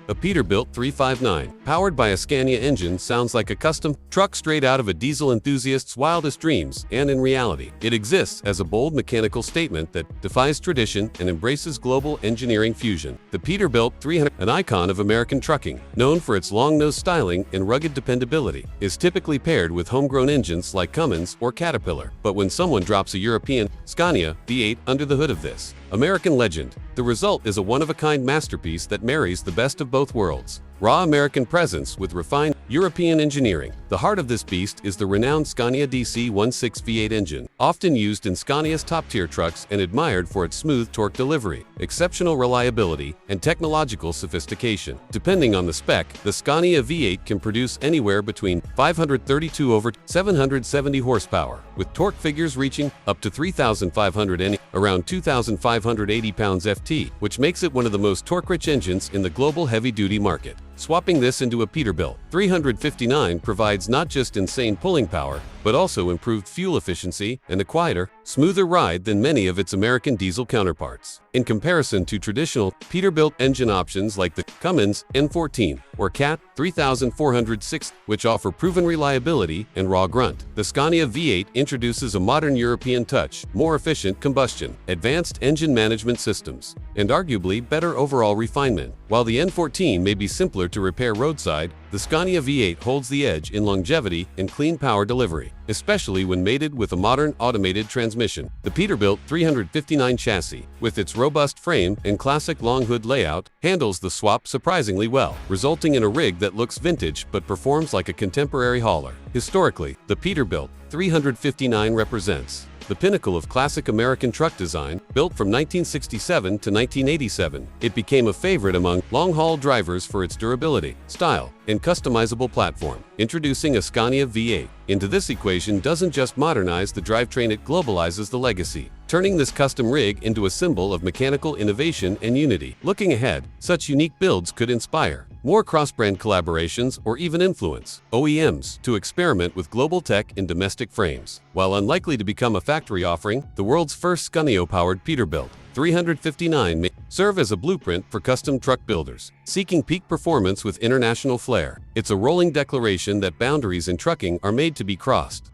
A Peterbilt 359, powered by a Scania engine, sounds like a custom truck straight out of a diesel enthusiast's wildest dreams, and in reality, it exists as a bold mechanical statement that defies tradition and embraces global engineering fusion. The Peterbilt 300, an icon of American trucking, known for its long-nose styling and rugged dependability, is typically paired with homegrown engines like Cummins or Caterpillar. But when someone drops a European Scania V8 under the hood of this American legend, the result is a one-of-a-kind masterpiece that marries the best of both worlds. Raw American presence with refined European engineering. The heart of this beast is the renowned Scania DC-16 V8 engine, often used in Scania's top-tier trucks and admired for its smooth torque delivery, exceptional reliability, and technological sophistication. Depending on the spec, the Scania V8 can produce anywhere between 532 over 770 horsepower, with torque figures reaching up to 3,500 N, around 2,580 pounds FT, which makes it one of the most torque-rich engines in the global heavy-duty market. Swapping this into a Peterbilt 359 provides not just insane pulling power, but also improved fuel efficiency and a quieter, smoother ride than many of its American diesel counterparts. In comparison to traditional Peterbilt engine options like the Cummins N14 or Cat 3406, which offer proven reliability and raw grunt, the Scania V8 introduces a modern European touch, more efficient combustion, advanced engine management systems, and arguably better overall refinement. While the N14 may be simpler to repair roadside, the Scania V8 holds the edge in longevity and clean power delivery, especially when mated with a modern automated transmission. The Peterbilt 359 chassis, with its robust frame and classic long hood layout, handles the swap surprisingly well, resulting in a rig that looks vintage but performs like a contemporary hauler. Historically, the Peterbilt 359 represents the pinnacle of classic American truck design. Built from 1967 to 1987, it became a favorite among long-haul drivers for its durability, style, and customizable platform. Introducing a Scania V8 into this equation doesn't just modernize the drivetrain, it globalizes the legacy, turning this custom rig into a symbol of mechanical innovation and unity. Looking ahead, such unique builds could inspire more cross-brand collaborations or even influence OEMs to experiment with global tech in domestic frames. While unlikely to become a factory offering, the world's first Scania-powered Peterbilt 359 may serve as a blueprint for custom truck builders seeking peak performance with international flair. It's a rolling declaration that boundaries in trucking are made to be crossed.